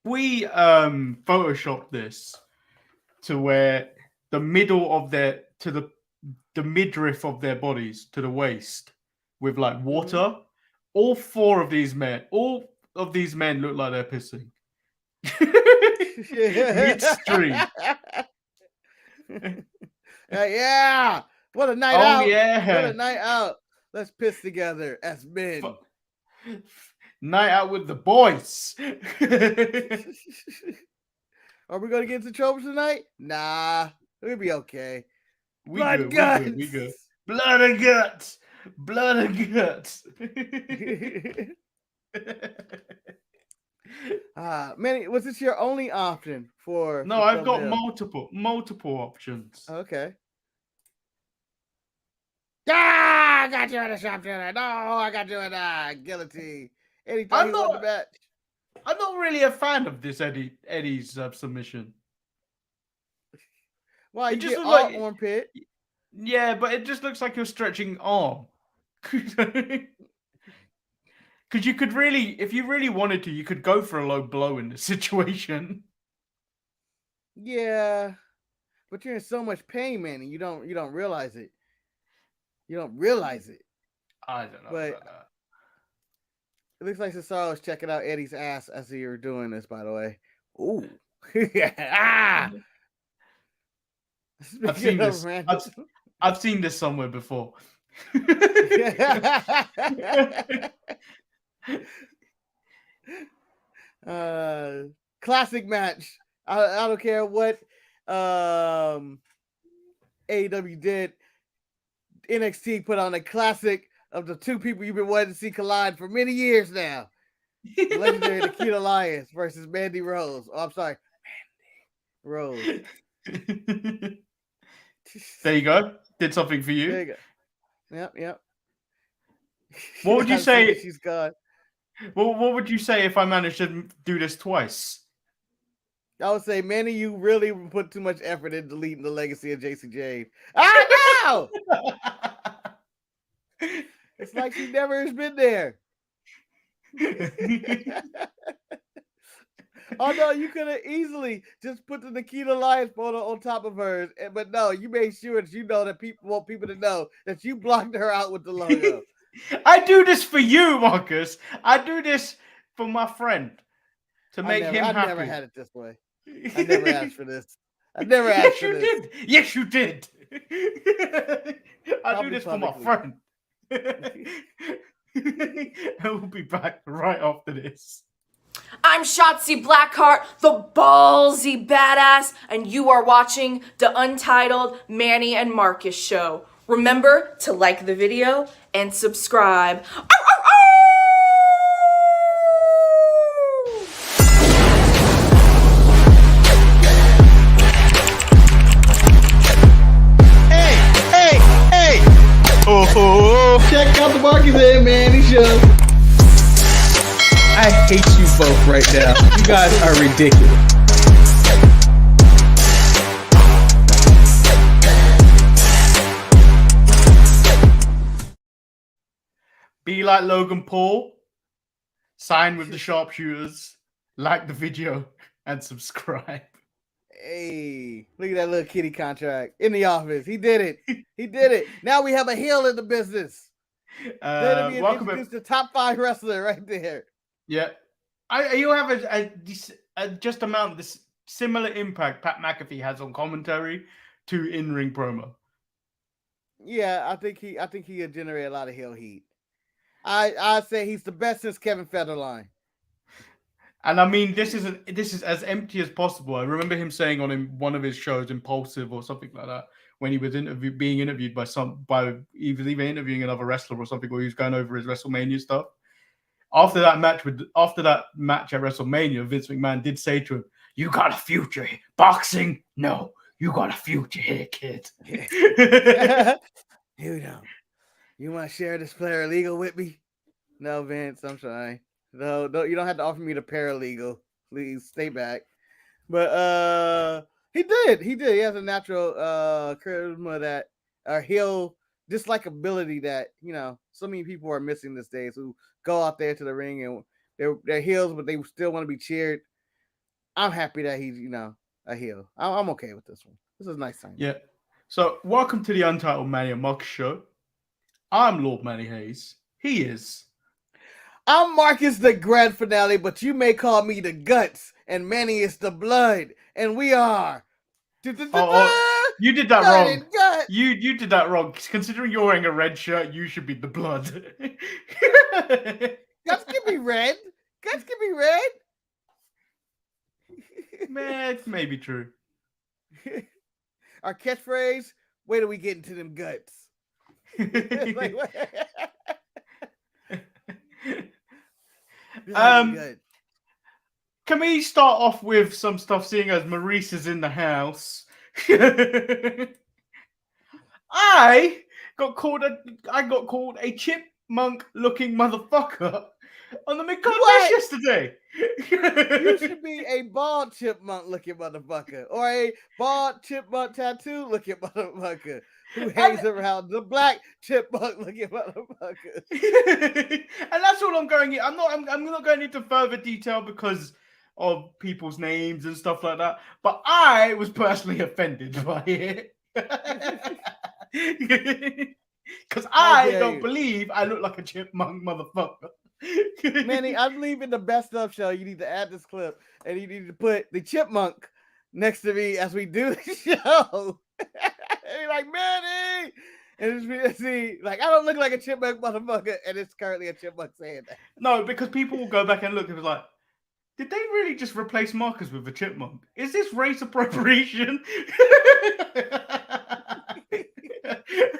we Photoshop this to where the middle of the midriff of their bodies to the waist with like water. All all of these men look like they're pissing. Midstream. Yeah. What a night Oh out. What a yeah. night out. Let's piss together as men. Night out with the boys. Are we going to get into trouble tonight? Nah. We'll be okay. We good. Blood and guts. Blood and guts. Manny, was this your only option for? No, I've got multiple options. Okay. Ah, I got you in a sharpshooter. No, I got you in a guillotine. Anytime he won the match. I'm not really a fan of this Eddie's submission. Why, you just look like armpit? Yeah, but it just looks like you're stretching arm. Because you could really, if you really wanted to, you could go for a low blow in this situation. Yeah, but you're in so much pain, man, and you don't realize it. You don't realize it. I don't know about that. It looks like Cesaro's checking out Eddie's ass as you were doing this, by the way. Ooh. Ah! I've seen this. I've seen this somewhere before. Classic match. I don't care what AEW did. NXT put on a classic of the two people you've been wanting to see collide for many years now. The legendary Nikita Lyons versus Mandy Rose. Oh, I'm sorry. Mandy Rose. There you go. Did something for you. There you go. Yep. What would you say? She's gone. Well, what would you say if I managed to do this twice? I would say, Manny, you really put too much effort in deleting the legacy of JC Jade. Ah, no! It's like she never has been there. Although you could have easily just put the Nikita Lyons photo on top of hers, but no, you made sure that you know that people want people to know that you blocked her out with the logo. I do this for you, Marcus. I do this for my friend to make him happy. I never had it this way. I never asked for this. I never asked for this. Yes, you did. I do this for my friend. I will be back right after this. I'm Shotzi Blackheart, the ballsy badass, and you are watching the Untitled Manny and Marcus show. Remember to like the video and subscribe. Hey! Oh! Check out the Marcus and Manny show. I hate you both right now. You guys are ridiculous. Be like Logan Paul. Sign with the sharpshooters. Like the video and subscribe. Hey, look at that little kitty contract in the office. He did it. He did it. Now we have a heel in the business. Welcome to the top 5 wrestler right there. Yeah, you have a just amount this similar impact Pat McAfee has on commentary to in-ring promo. Yeah, I think he could generate a lot of heel heat. I say he's the best since Kevin Federline. And I mean, this is as empty as possible. I remember him saying on one of his shows, Impulsive or something like that, when he was being interviewed by he was even interviewing another wrestler or something, or he was going over his WrestleMania stuff. After that match at WrestleMania, Vince McMahon did say to him, "You got a future here. Boxing? No, you got a future here, kid." You don't. You want to share this paralegal with me? No, Vince, I'm sorry. No, you don't have to offer me the paralegal. Please stay back. But he did. He has a natural charisma that heel dislikability that so many people are missing these days, who go out there to the ring and they're heels, but they still want to be cheered. I'm happy that he's a heel. I'm okay with this one. This is a nice sign. Yeah. So welcome to the Untitled Manny and Marcus show. I'm Lord Manny Hayes. He is. I'm Marcus the grand finale, but you may call me the guts, and Manny is the blood, and we are. You did that Blood wrong. and guts. You did that wrong. Considering you're wearing a red shirt, you should be the blood. Guts can be red. Guts can be red. Man, it may be true. Our catchphrase: wait till we get into them guts. Like, what? Can we start off with some stuff, seeing as Maurice is in the house? I got called a chipmunk looking motherfucker on the McConnell yesterday. You should be a bald chipmunk looking motherfucker, or a bald chipmunk tattoo looking motherfucker who hangs around the black chipmunk looking motherfucker. And that's all I'm going in. I'm not going into further detail because of people's names and stuff like that. But I was personally offended by it. Because I don't believe I look like a chipmunk motherfucker. Manny, I'm leaving the best of show. You need to add this clip and you need to put the chipmunk next to me as we do the show. And you're like, Manny! And it's see, like, I don't look like a chipmunk motherfucker, and it's currently a chipmunk saying that. No, because people will go back and look and be like, did they really just replace Marcus with a chipmunk? Is this race appropriation?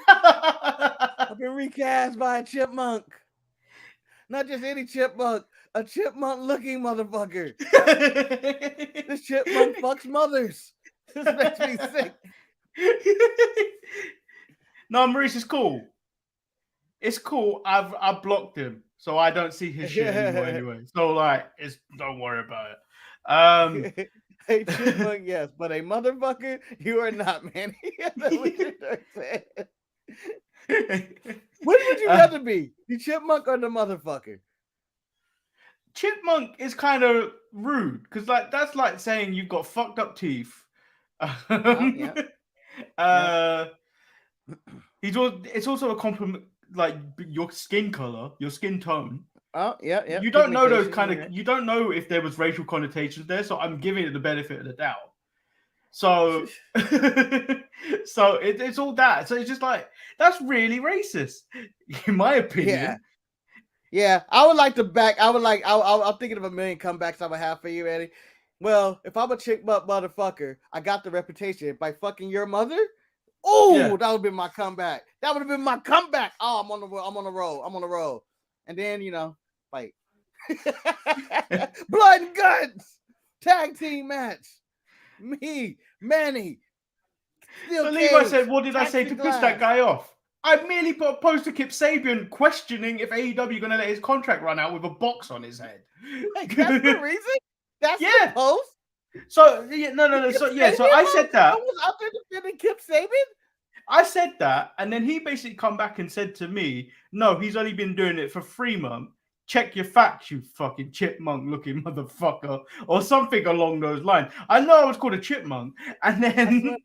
I've been recast by a chipmunk. Not just any chipmunk, a chipmunk-looking motherfucker. This chipmunk fucks mothers. This makes me sick. No, Maurice is cool. It's cool. I've blocked him, so I don't see his shit anymore anyway. So like, don't worry about it. A chipmunk, yes, but a motherfucker, you are not, man. What would you rather be, the chipmunk or the motherfucker? Chipmunk is kind of rude because like that's like saying you've got fucked up teeth. It's also a compliment, like your skin color, your skin tone. Oh yeah. You don't know those kind of. You don't know if there was racial connotations there, so I'm giving it the benefit of the doubt. So, so it's all that. So it's just like that's really racist, in my opinion. Yeah. I would like to back. I'm thinking of a million comebacks I would have for you, Eddie. Well, if I'm a chick butt motherfucker, I got the reputation by fucking your mother. Oh, that would have been my comeback. That would have been my comeback. Oh, I'm on the roll. And then, fight. Blood and guts. Tag team match. Me, Manny. So Levi said, what did I say to piss that guy off? I merely put a post to Kip Sabian questioning if AEW going to let his contract run out with a box on his head. Like, that's the reason? That's the post? So, no. So I said that. I was out there defending Kip Sabian? I said that, and then he basically come back and said to me, no, he's only been doing it for 3 months. Check your facts, you fucking chipmunk-looking motherfucker, or something along those lines. I know I was called a chipmunk, and then...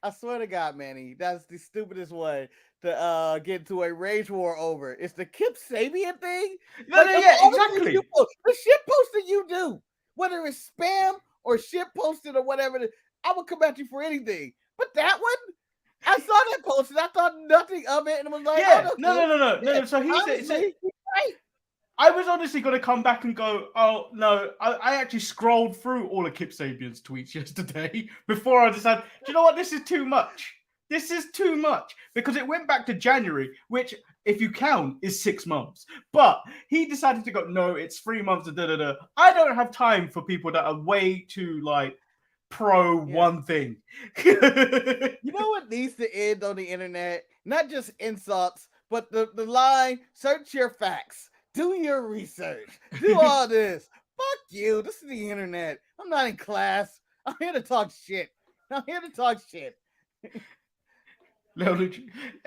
I swear to God, Manny, that's the stupidest way to get into a rage war over. It's the Kip Sabian thing? Exactly. The shit posting you do, whether it's spam or shit posted or whatever, I would come at you for anything. But that one, I saw that post and I thought nothing of it, and I was like, no. So he said, right. I was honestly going to come back and go, oh no, I actually scrolled through all of Kip Sabian's tweets yesterday before I decided, do you know what, this is too much. This is too much because it went back to January, which, if you count, is 6 months. But he decided to go, no, it's 3 months. I don't have time for people that are way too like pro one thing. You know what needs to end on the internet? Not just insults, but the line, search your facts. Do your research. Do all this. Fuck you. This is the internet. I'm not in class. I'm here to talk shit. A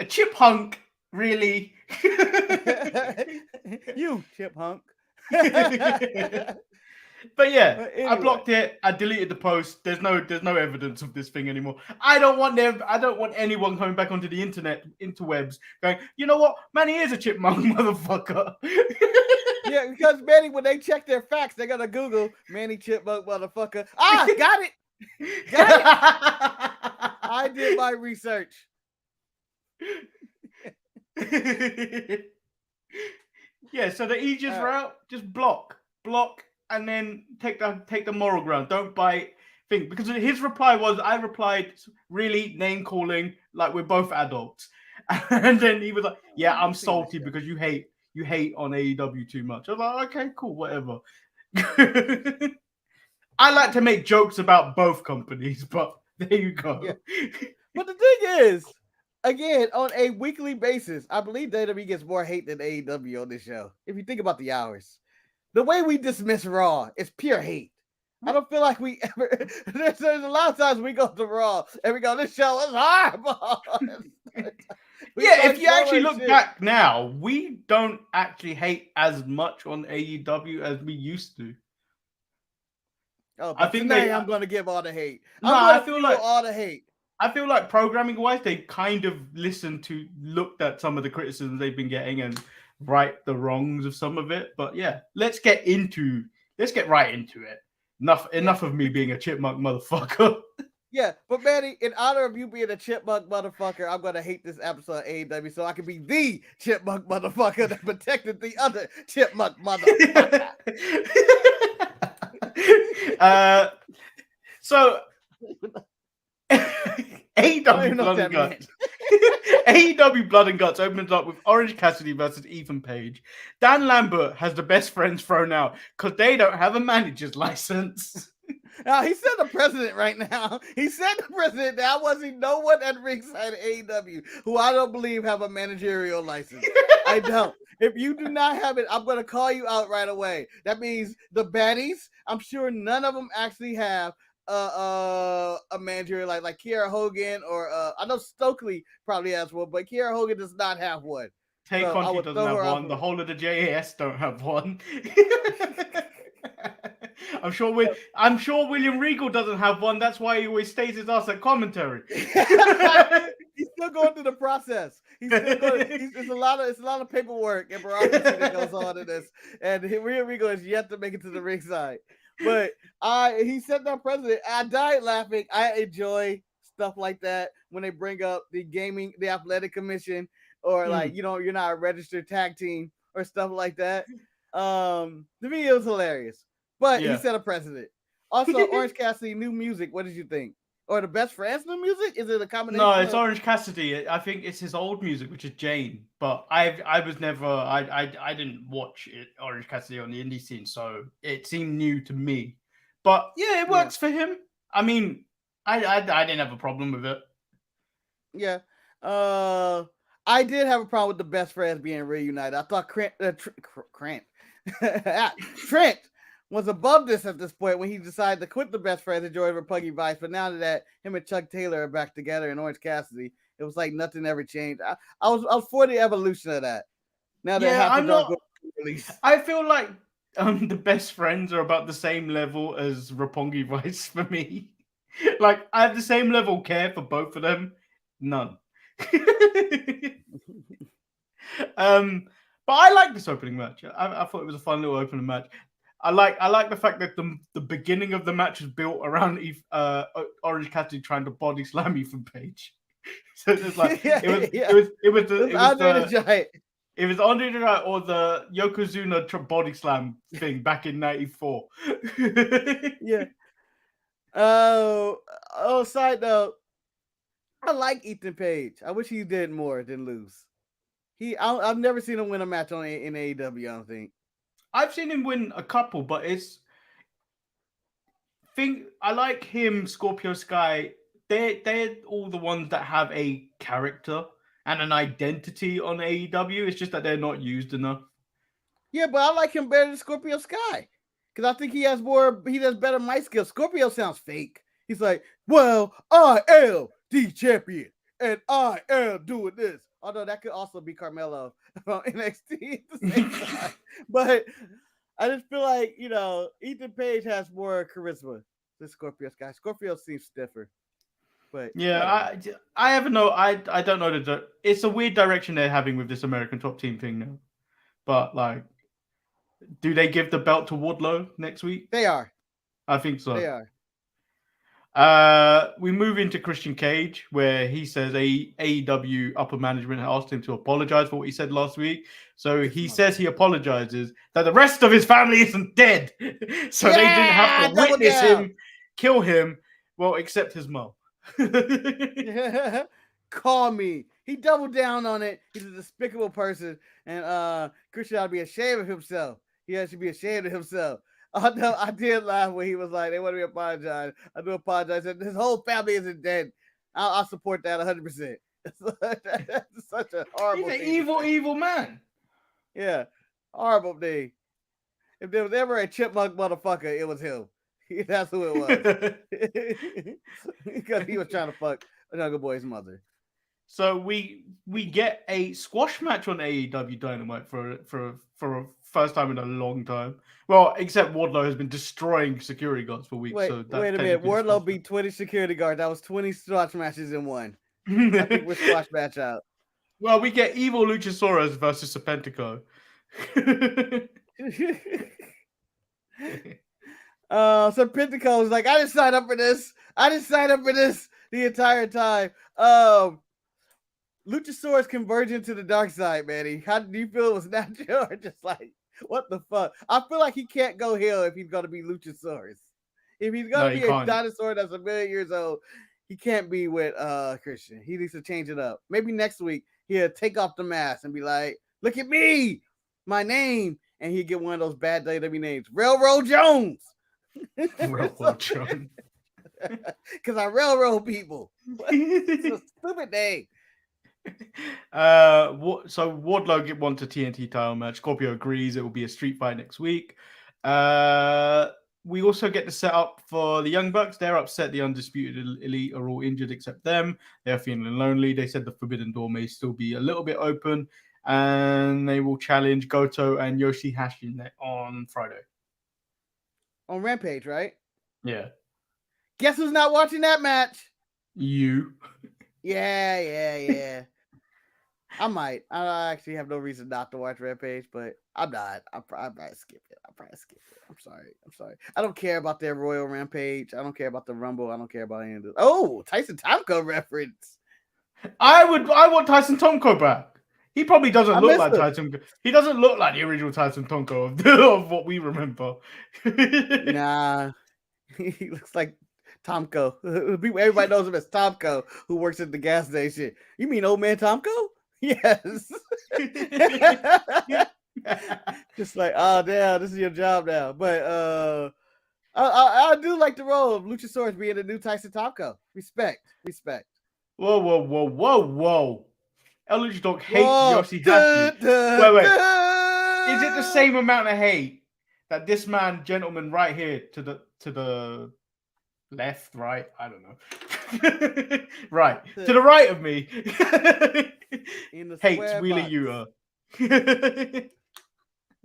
chipmunk, really? You chipmunk. But yeah, But I anyway. blocked it. I deleted the post. There's no evidence of this thing anymore. I don't want anyone coming back onto the interwebs going, you know what? Manny is a chipmunk motherfucker. Yeah, because Manny, when they check their facts, they're gonna Google Manny Chipmunk motherfucker. Ah, got it. Got it. I did my research. Yeah, so the easiest route, just block, and then take the moral ground. Don't bite. Think, because his reply was, I replied, really name calling, like we're both adults, and then he was like, yeah, I'm salty because you hate on AEW too much. I was like, okay, cool, whatever. I like to make jokes about both companies, but there you go. Yeah. But the thing is, again, on a weekly basis, I believe WWE gets more hate than AEW on this show. If you think about the hours, the way we dismiss Raw is pure hate. I don't feel like we ever. There's a lot of times we go to Raw and we go, "This show is horrible." Yeah, if you actually look back now, we don't actually hate as much on AEW as we used to. Oh, but I think today I'm going to give all the hate. I feel like all the hate. I feel like programming wise, they kind of looked at some of the criticisms they've been getting and right the wrongs of some of it. But yeah, let's get right into it. Enough of me being a chipmunk motherfucker. Yeah, but Manny, in honor of you being a chipmunk motherfucker, I'm gonna hate this episode of AEW so I can be the chipmunk motherfucker that protected the other chipmunk motherfucker. So AEW Blood and Guts. AEW Blood and Guts opens up with Orange Cassidy versus Ethan Page. Dan Lambert has the best friends thrown out because they don't have a manager's license. He said the president right now. He said the president. There wasn't no one at ringside at AEW who I don't believe have a managerial license. I don't. If you do not have it, I'm going to call you out right away. That means the baddies, I'm sure none of them actually have a manager like Kiera Hogan or I know Stokely probably has one, but Kiera Hogan does not have one. Tay Conti doesn't have one. The whole of the JAS don't have one. I'm sure William Regal doesn't have one. That's why he always stays his ass at commentary. He's still going through the process. It's a lot of paperwork and bureaucracy that goes on in this. And William Regal is yet to make it to the ringside. But he said that president. I died laughing. I enjoy stuff like that when they bring up the athletic commission, or like, you're not a registered tag team or stuff like that. The video is hilarious. But he said a president. Also, Orange Cassidy, new music. What did you think? Or the Best Friends new music? Is it a combination? No, it's Orange Cassidy. I think it's his old music, which is Jane. But I didn't watch Orange Cassidy on the indie scene, so it seemed new to me. But yeah, it works for him. I mean, I didn't have a problem with it. Yeah. I did have a problem with the Best Friends being reunited. I thought Trent was above this at this point when he decided to quit the Best Friends and join Puggy Vice. But now that him and Chuck Taylor are back together in Orange Cassidy, it was like nothing ever changed. I was for the evolution of that. Now that I'm not. I feel like the Best Friends are about the same level as Roppongi Vice for me. Like, I have the same level of care for both of them. None. But I like this opening match. I thought it was a fun little opening match. I like the fact that the beginning of the match is built around Orange Cassidy trying to body slam Ethan Page. So it's like it was Andre the Giant or the Yokozuna body slam thing back in '94. Yeah. Side note, I like Ethan Page. I wish he did more than lose. I've never seen him win a match in AEW, I don't think. I've seen him win a couple, but I like him, Scorpio Sky. They're all the ones that have a character and an identity on AEW. It's just that they're not used enough. Yeah, but I like him better than Scorpio Sky because I think he does better mic skills. Scorpio sounds fake. He's like, well, I am the champion and I am doing this. Although that could also be Carmelo from NXT at the same time. But I just feel like, Ethan Page has more charisma than Scorpio Sky. Scorpio seems stiffer. But Yeah, I have no, I don't know it's a weird direction they're having with this American Top Team thing now. But like, do they give the belt to Wardlow next week? they are. I think so. They are. We move into Christian Cage, where he says AEW upper management asked him to apologize for what he said last week. So he says he apologizes that the rest of his family isn't dead, so they didn't have to witness him kill him. Well, except his mom. Call me. He doubled down on it. He's a despicable person, and Christian ought to be ashamed of himself. He should be ashamed of himself. I did laugh when he was like, they want me to apologize. I do apologize. And his whole family isn't dead. I'll support that 100%. That's such a horrible thing. He's an evil man. Yeah, horrible thing. If there was ever a chipmunk motherfucker, it was him. That's who it was. Because he was trying to fuck a younger boy's mother. So we get a squash match on AEW Dynamite for a first time in a long time. Well, except Wardlow has been destroying security guards for weeks. Wait a minute. Wardlow beat 20 security guards. That was 20 squash matches in one. I think we're squash match out. Well, we get Evil Luchasaurus versus Serpentico. Serpentico was like, I didn't sign up for this. The entire time. Luchasaurus converging to the dark side, Manny. How do you feel it was natural or just like, what the fuck? I feel like he can't go heel if he's going to be Luchasaurus. If he's going to be a dinosaur that's 1 million years old, he can't be with Christian. He needs to change it up. Maybe next week he'll take off the mask and be like, look at me, my name. And he'll get one of those bad WWE names. Railroad Jones. Railroad Jones. Because I railroad people. It's a stupid name. So Wardlow wants a TNT title match. Scorpio agrees it will be a street fight next week. We also get the setup for the Young Bucks. They're upset the Undisputed Elite are all injured except them. They're feeling lonely. They said the Forbidden Door may still be a little bit open, and they will challenge Goto and Yoshihashi on Friday. On Rampage, right? Yeah. Guess who's not watching that match? You. Yeah. I might. I actually have no reason not to watch Rampage, but I'm not. I'll probably skip it. I'm sorry. I don't care about their Royal Rampage. I don't care about the Rumble. I don't care about any of this. Oh, Tyson Tomko reference. I want Tyson Tomko back. He probably doesn't look like Tyson. He doesn't look like the original Tyson Tomko of what we remember. Nah. He looks like Tomko. Everybody knows him as Tomko, who works at the gas station. You mean old man Tomko? Yes. Just like, oh damn, this is your job now. But I do like the role of Luchasaurus being the new Tyson Tomko. Respect. Whoa. El Luchador hates Yoshihashi. Wait. Is it the same amount of hate that this gentleman right here to the left, right? I don't know. Right. To the right of me. Hates Wheeler Yuta.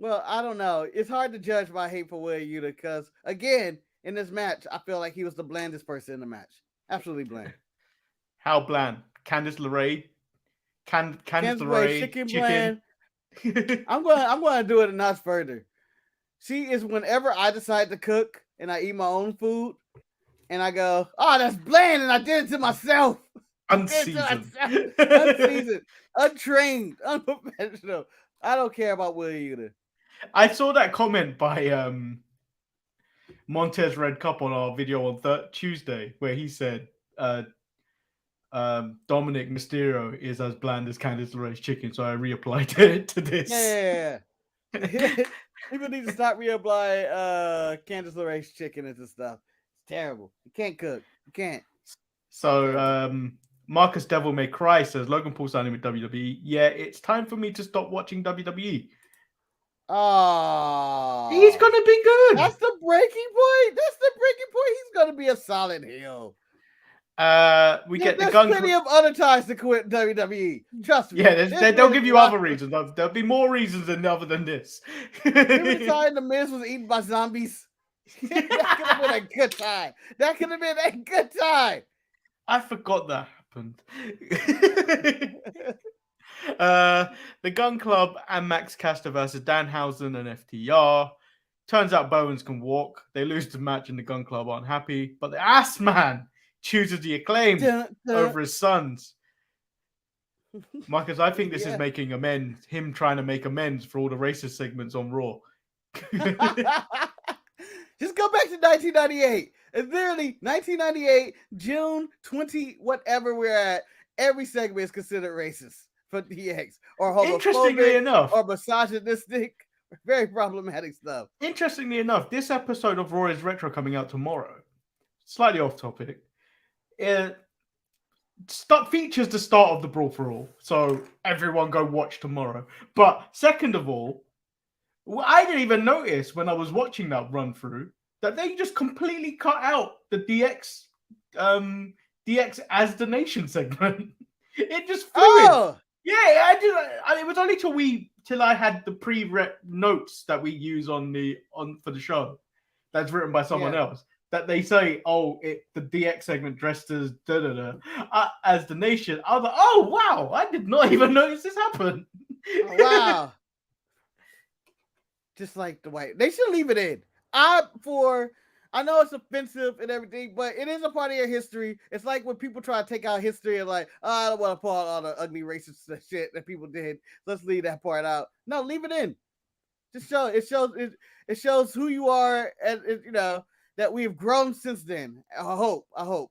Well, I don't know. It's hard to judge my hate for Wheeler Yuta because, again, in this match, I feel like he was the blandest person in the match. Absolutely bland. How bland? Candice LeRae? Candice LeRae chicken bland. I'm going to do it a notch further. She is whenever I decide to cook and I eat my own food and I go, oh, that's bland, and I did it to myself. Unseasoned. Untrained, unprofessional. I don't care about Wheeler Yuta. I saw that comment by Montez Red Cup on our video on Tuesday where he said Dominic Mysterio is as bland as Candice LeRae's chicken, so I reapplied it to this. Yeah. People need to stop reapplying Candice LeRae's chicken into stuff. It's terrible. You can't cook. You can't. So Marcus Devil May Cry says Logan Paul signing with WWE. Yeah, it's time for me to stop watching WWE. Oh, he's gonna be good. That's the breaking point. He's gonna be a solid heel. We get the There's gun. plenty of other ties to quit WWE. Trust me. Yeah, There's they'll been give you lots- other reasons. There'll be more reasons other than this. Remember the time the Miz was eaten by zombies? That could have been a good time. That could have been a good time. I forgot that happened. The Gun Club and Max Caster versus Danhausen and FTR. Turns out Bowens can walk. They lose the match and the Gun Club aren't happy. But the Ass Man chooses the Acclaim over his sons. Marcus, I think this is making amends. Him trying to make amends for all the racist segments on Raw. Just go back to 1998. It's literally 1998, June 20, whatever we're at. Every segment is considered racist for DX or homophobic. Interestingly enough, or misogynistic. Very problematic stuff. Interestingly enough, this episode of Raw is Retro coming out tomorrow. Slightly off topic. It features the start of the Brawl for All, so everyone go watch tomorrow. But second of all, I didn't even notice when I was watching that run through that they just completely cut out the DX as the Nation segment. It just flew in. Yeah, I did. It was only till I had the pre-rep notes that we use for the show that's written by someone else that they say, the DX segment dressed as as the Nation. I was like, oh wow, I did not even notice this happen. Oh, wow. Just like the white, they should leave it in. I know it's offensive and everything, but it is a part of your history. It's like when people try to take out history and like, I don't want to pull out all the ugly racist shit that people did. Let's leave that part out. No, leave it in. Just it shows who you are, and that we've grown since then. I hope,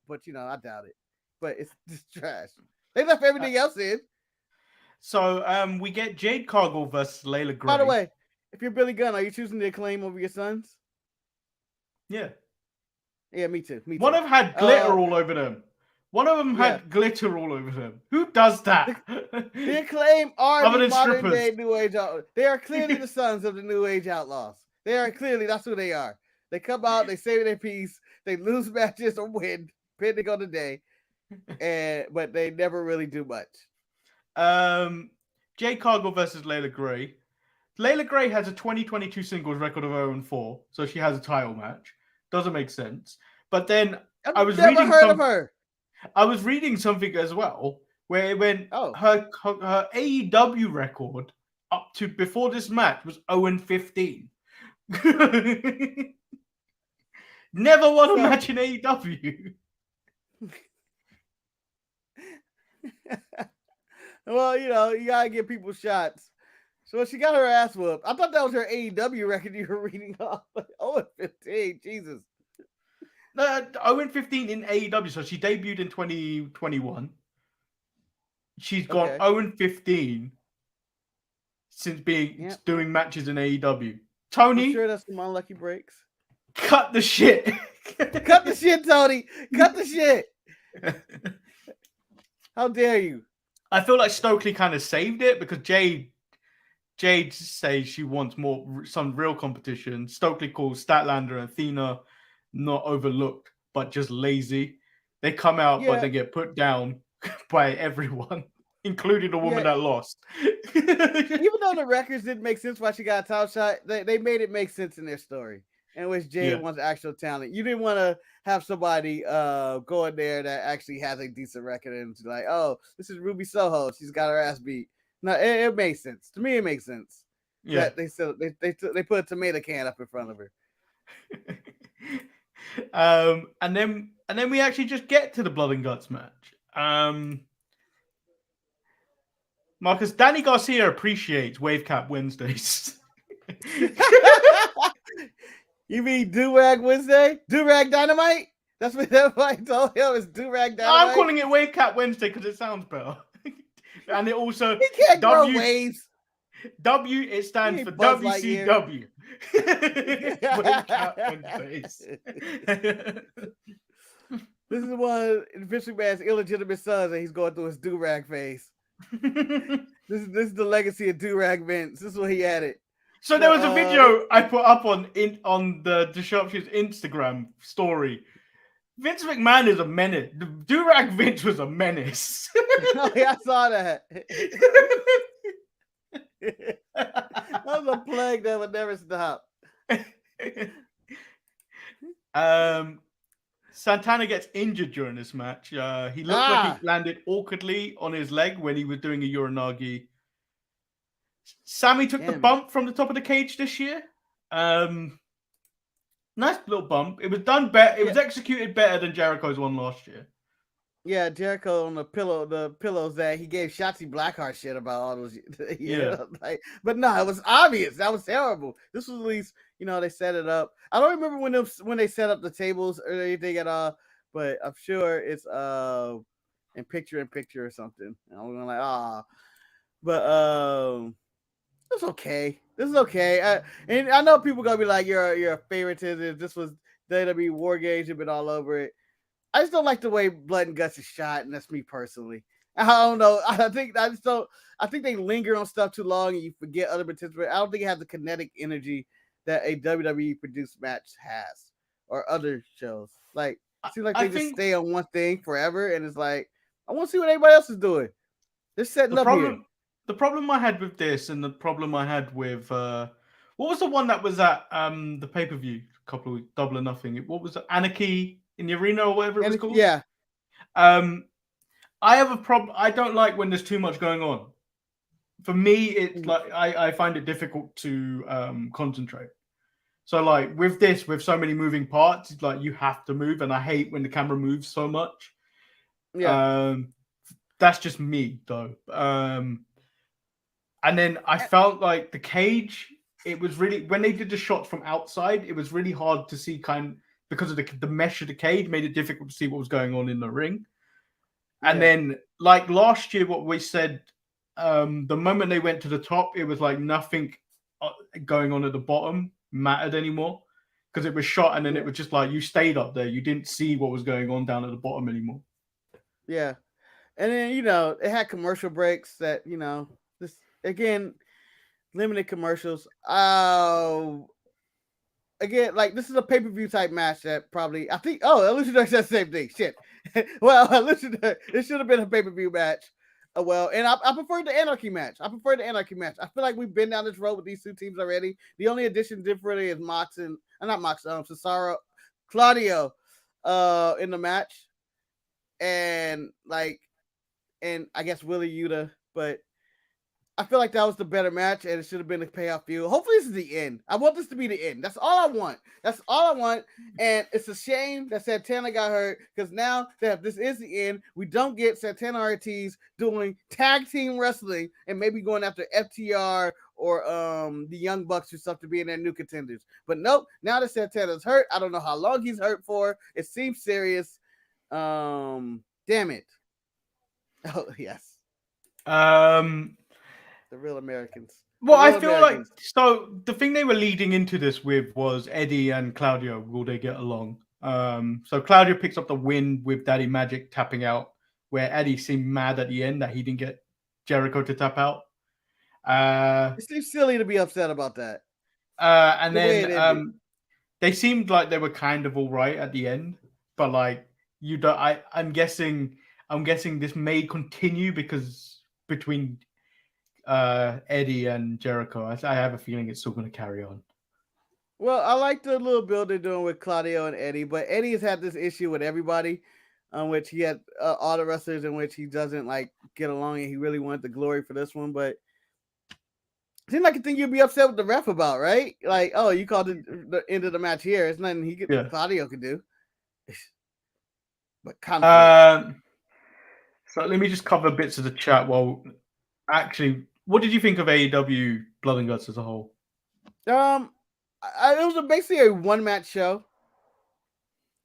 but I doubt it. But it's just trash. They left everything else in. So we get Jade Cargill versus Layla Gray. By the way, if you're Billy Gunn, are you choosing the Acclaim over your sons? Yeah. Yeah, me too. One of them had glitter all over them. One of them had glitter all over them. Who does that? The Acclaim are Other the than modern strippers. day New Age outlaws. They are clearly the sons of the New Age outlaws. They are clearly, that's who they are. They come out, they say their piece, they lose matches or win, depending on the day, but they never really do much. Jade Cargill versus Layla Gray. Layla Gray has a 2022 singles record of 0-4, so she has a title match. Doesn't make sense. But then I was reading of her. I was reading something as well where it went her AEW record up to before this match was 0-15. Never won a match in AEW. Well, you gotta give people shots. So she got her ass whooped. I thought that was her AEW record you were reading off. 0-15, Jesus. 0-15 in AEW. So she debuted in 2021. She's gone 0-15 since doing matches in AEW. Tony, I'm sure that's some unlucky breaks. Cut the shit. Cut the shit, Tony. Cut the shit. How dare you? I feel like Stokely kind of saved it because Jade says she wants some real competition. Stokely calls Statlander and Athena not overlooked, but just lazy. They come out, but they get put down by everyone, including the woman that lost. Even though the records didn't make sense why she got a title shot, they made it make sense in their story, in which Jade wants actual talent. You didn't want to have somebody go in there that actually has a decent record and like, oh, this is Ruby Soho. She's got her ass beat. No, it makes sense. To me, it makes sense. Yeah. That they put a tomato can up in front of her. And then we actually just get to the Blood and Guts match. Marcus, Danny Garcia appreciates Wave Cap Wednesdays. You mean Do-Rag Wednesday? Do-Rag Dynamite? That's what everybody told him is Do-Rag Dynamite. I'm calling it Wave Cap Wednesday because it sounds better. And it also he can't grow waves. It stands for WCW. Wave Cap Wednesdays. This is one of Vince McMahon's illegitimate sons, and he's going through his do-rag phase. This is the legacy of do-rag Vince. This is what he added. So there was a video I put up on the Sharpshooters Instagram story Vince McMahon is a menace. The Durag Vince was a menace. Oh, yeah, I saw that. That was a plague that would never stop. Santana gets injured during this match. He looked like he landed awkwardly on his leg when he was doing a Uranagi. Sammy took the bump from the top of the cage this year. Nice little bump. It was done better. It was executed better than Jericho's one last year. Yeah, Jericho on the pillows that he gave Shotzi Blackheart shit about all those. But no, it was obvious. That was terrible. This was at least, they set it up. I don't remember when they set up the tables or anything at all, but I'm sure it's in picture or something. And I'm like, but it's okay. This is okay. And I know people gonna be like, you're a favoritism. This was WWE War Games. You've been all over it. I just don't like the way Blood and Guts is shot, and that's me personally. I don't know. I think they linger on stuff too long, and you forget other participants. I don't think it has the kinetic energy that a WWE produced match has, or other shows. Like, it seems like they just stay on one thing forever, and it's like, I want to see what everybody else is doing. They're setting up here. The problem I had with this, and the problem I had with what was the one that was at the pay-per-view a couple of weeks, Double or Nothing? What was it? Anarchy in the Arena or whatever it was called? Yeah. I have a problem. I don't like when there's too much going on. For me, it's like I find it difficult to concentrate. So like with this, with so many moving parts, it's like you have to move, and I hate when the camera moves so much. Yeah. That's just me though. And then I felt like the cage, it was really, when they did the shots from outside, it was really hard to see because of the mesh of the cage made it difficult to see what was going on in the ring. And then like last year, what we said, the moment they went to the top, it was like nothing going on at the bottom mattered anymore because it was shot. And then it was just like, you stayed up there. You didn't see what was going on down at the bottom anymore. Yeah. And then, it had commercial breaks that, this, again, limited commercials. Again, like this is a pay-per-view type match that probably Elucidar said the same thing. Shit. Well, Elucidar, it should have been a pay-per-view match. And I prefer the Anarchy match. I feel like we've been down this road with these two teams already. The only addition differently is Cesaro, Claudio in the match. And I guess Willie Yuta, but I feel like that was the better match, and it should have been a payoff feud. Hopefully, this is the end. I want this to be the end. That's all I want. And it's a shame that Santana got hurt because now that this is the end, we don't get Santana Ortiz doing tag team wrestling and maybe going after FTR or the Young Bucks or something being their new contenders. But nope, now that Santana's hurt, I don't know how long he's hurt for. It seems serious. Damn it. Oh, yes. The real Americans. Well, I feel like the thing they were leading into this with was Eddie and Claudio. Will they get along? So Claudio picks up the win with Daddy Magic tapping out, where Eddie seemed mad at the end that he didn't get Jericho to tap out. It seems silly to be upset about that. And then they seemed like they were kind of all right at the end, but like you don't. I'm guessing this may continue because between Eddie and Jericho, I have a feeling it's still going to carry on. Well, I like the little build they're doing with Claudio and Eddie, but Eddie has had this issue with everybody, on which he had all the wrestlers in which he doesn't like get along, and he really wanted the glory for this one. But it seems like a thing you'd be upset with the ref about, right? Like, oh, you called the end of the match here. It's nothing Claudio could do. But so let me just cover bits of the chat. Well, actually, what did you think of AEW Blood and Guts as a whole? It was basically a one-match show,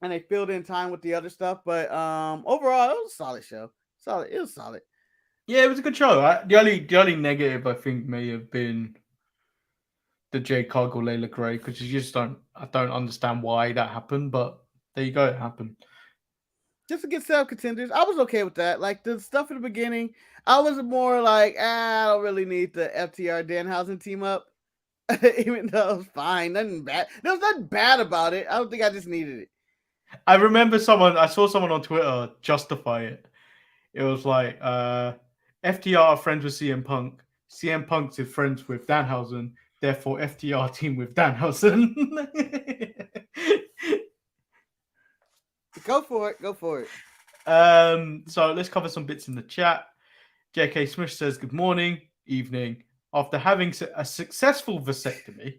and they filled in time with the other stuff. But overall, it was a solid show. It was solid. Yeah, it was a good show. The only negative I think may have been the Jade Cargill Layla Gray, because I don't understand why that happened, but there you go, it happened. Just to get set up contenders, I was okay with that. Like the stuff in the beginning, I was more like, I don't really need the FTR Danhausen team up. Even though it was fine, nothing bad. There was nothing bad about it. I don't think I just needed it. I saw someone on Twitter justify it. It was like, FTR are friends with CM Punk. CM Punk's is friends with Danhausen. Therefore, FTR team with Danhausen. Go for it. Go for it. So let's cover some bits in the chat. JK Smith says, good morning, evening. After having a successful vasectomy,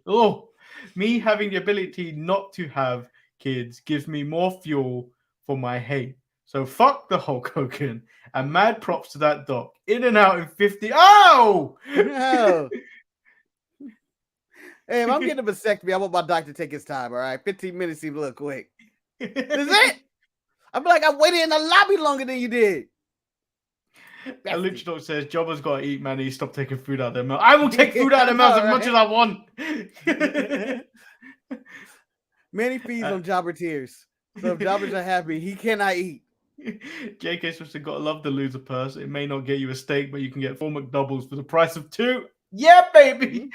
me having the ability not to have kids gives me more fuel for my hate. So fuck the Hulk Hogan and mad props to that doc. In and out in 50. Oh! No. Hey, if I'm getting a vasectomy, I want my doctor to take his time, all right? 15 minutes seems a little quick. That's it. I'm like, I waited in the lobby longer than you did. And Luchador says, Jobber's got to eat, man. He stopped taking food out of their mouth. I will take food out of their mouth as much as I want. Manny feeds on Jobber tears. So if Jobbers are happy, he cannot eat. JK Smith said, gotta love the loser purse. It may not get you a steak, but you can get 4 McDoubles for the price of 2. Yeah, baby.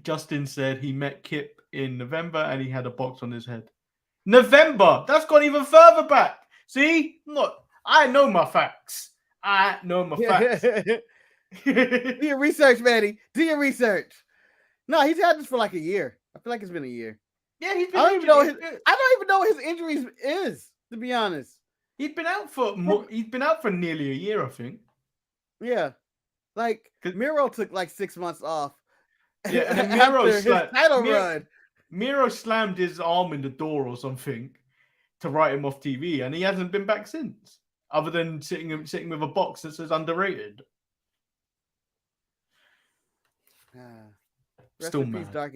Justin said he met Kip in November and he had a box on his head. November. That's gone even further back. See? I know my facts. Do your research, Manny. Do your research. No, he's had this for like a year. I feel like it's been a year. Yeah, he's been. I don't even know what his injuries is, to be honest. He's been out for nearly a year, I think. Yeah, like Miro took like 6 months off. Yeah, and then Miro slammed his arm in the door or something to write him off TV, and he hasn't been back since, other than sitting with a box that says underrated. Still mad. Dark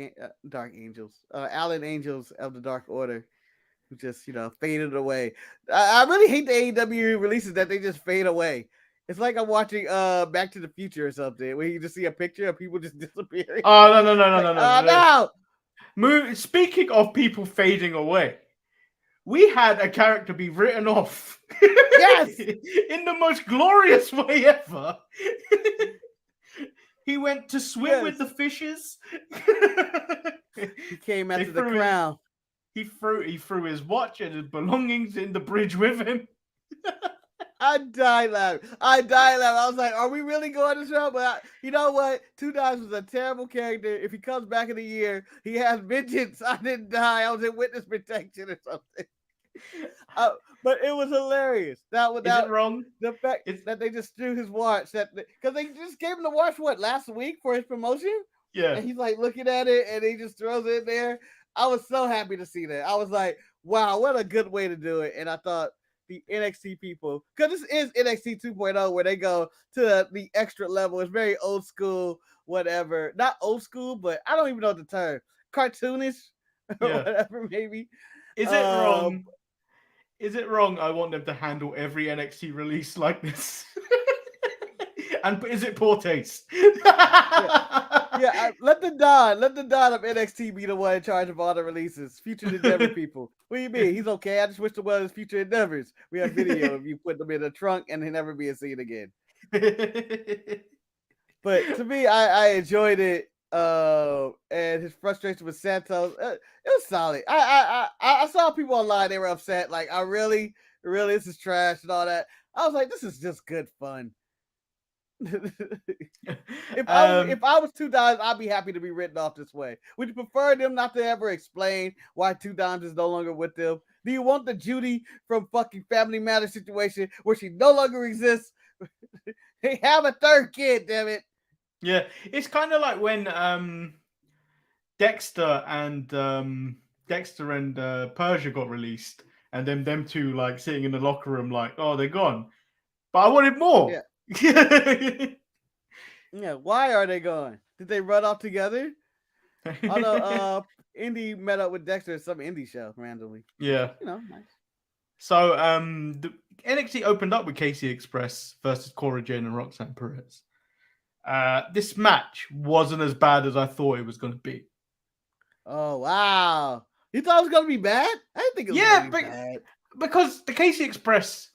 Angels, Alan Angels of the Dark Order, who just faded away. I really hate the AEW releases that they just fade away. It's like I'm watching Back to the Future or something, where you just see a picture of people just disappearing. Oh no! Speaking of people fading away, we had a character be written off. Yes, in the most glorious way ever. He went to swim with the fishes. He came after the crown. He threw his watch and his belongings in the bridge with him. I died laughing. I was like, are we really going to show? But you know what? 2 Dimes was a terrible character. If he comes back in a year, he has vengeance. I didn't die. I was in witness protection or something. But it was hilarious. Is it wrong? The fact that they just threw his watch, because they just gave him the watch last week for his promotion. Yeah, and he's like looking at it, and he just throws it in there. I was so happy to see that. I was like, wow, what a good way to do it. And I thought the NXT people, because this is NXT 2.0, where they go to the extra level. It's very old school, whatever. Not old school, but I don't even know the term. Cartoonish or whatever, maybe. Is it wrong? Is it wrong? I want them to handle every NXT release like this. And is it poor taste? Let the Don of NXT be the one in charge of all the releases. Future Endeavor people. What do you mean? He's okay. I just wish the one his Future Endeavors. We have video of you put them in a trunk and they never be seen again. But to me, I enjoyed it. And his frustration with Santos, it was solid. I saw people online, they were upset, like, I really this is trash and all that. I was like, this is just good fun. If I was 2 Dimes, I'd be happy to be written off this way. Would you prefer them not to ever explain why 2 Dimes is no longer with them? Do you want the Judy from fucking Family Matters situation where she no longer exists? They have a 3rd kid, damn it. Yeah, it's kind of like when Dexter and Persia got released, and then them two like sitting in the locker room, like, oh, they're gone, but I wanted more. Yeah. Yeah. Why are they gone? Did they run off together? Although Indy met up with Dexter at some indie show randomly. Yeah. Nice. So the NXT opened up with Casey Express versus Cora Jane and Roxanne Perez. This match wasn't as bad as I thought it was going to be. Oh, wow. You thought it was going to be bad? I didn't think it was going to be bad. Because the Casey Express,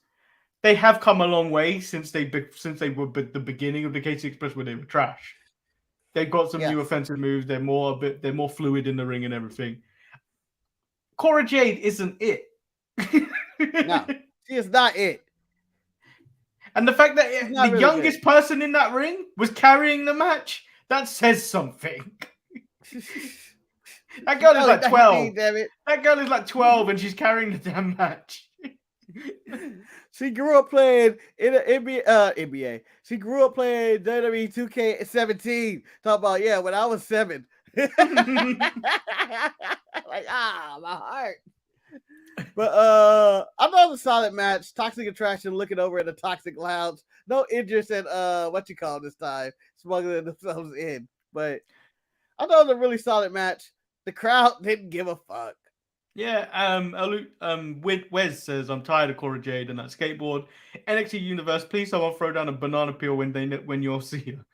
they have come a long way since they were the beginning of the Casey Express where they were trash. They've got some new Yes. offensive moves. They're more fluid in the ring and everything. Cora Jade isn't it. No, she is not it. And the fact that She's not the really youngest person in that ring was carrying the match, that says something. That girl is like 12. Damn it. That girl is like 12 and she's carrying the damn match. She grew up playing in the NBA. She grew up playing WWE 2K17. Talk about, yeah, when I was 7. Like, my heart. But I thought it was a solid match. Toxic Attraction looking over at the Toxic Lounge. No interest in what you call this time, smuggling themselves in. But I thought it was a really solid match. The crowd didn't give a fuck. Yeah, Wes says, I'm tired of Cora Jade and that skateboard. NXT Universe, please someone throw down a banana peel when you'll see her.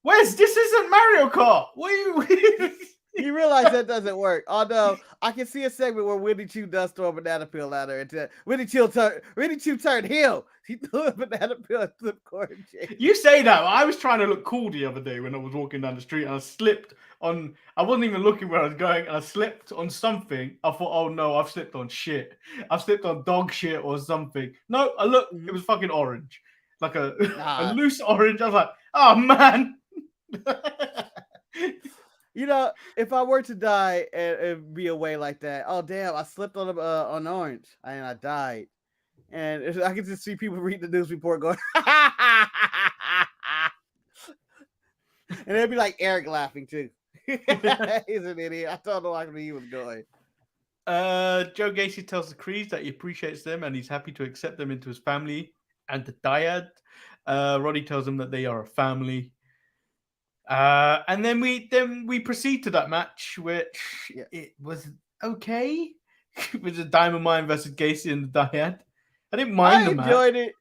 Wes, this isn't Mario Kart. What are you... You realize that doesn't work. Although I can see a segment where Winnie Chew does throw a banana peel at her. And Winnie Chew turned heel. He threw a banana peel at the Cora Jade. You say that. I was trying to look cool the other day when I was walking down the street and I slipped on. I wasn't even looking where I was going and I slipped on something. I thought, oh no, I've slipped on shit. I've slipped on dog shit or something. No, I looked. It was fucking orange, like a loose orange. I was like, oh man. You know, if I were to die and be away like that, oh damn, I slipped on orange and I died, and I could just see people read the news report going, and they'd be like Eric laughing too. He's an idiot. I don't know why he was going. Joe Gacy tells the Creeds that he appreciates them and he's happy to accept them into his family and the dyad. Roddy tells them that they are a family. And then we proceed to that match, which it was okay. It was a Diamond Mine versus Gacy and the Dyad. I didn't mind the match. I enjoyed it.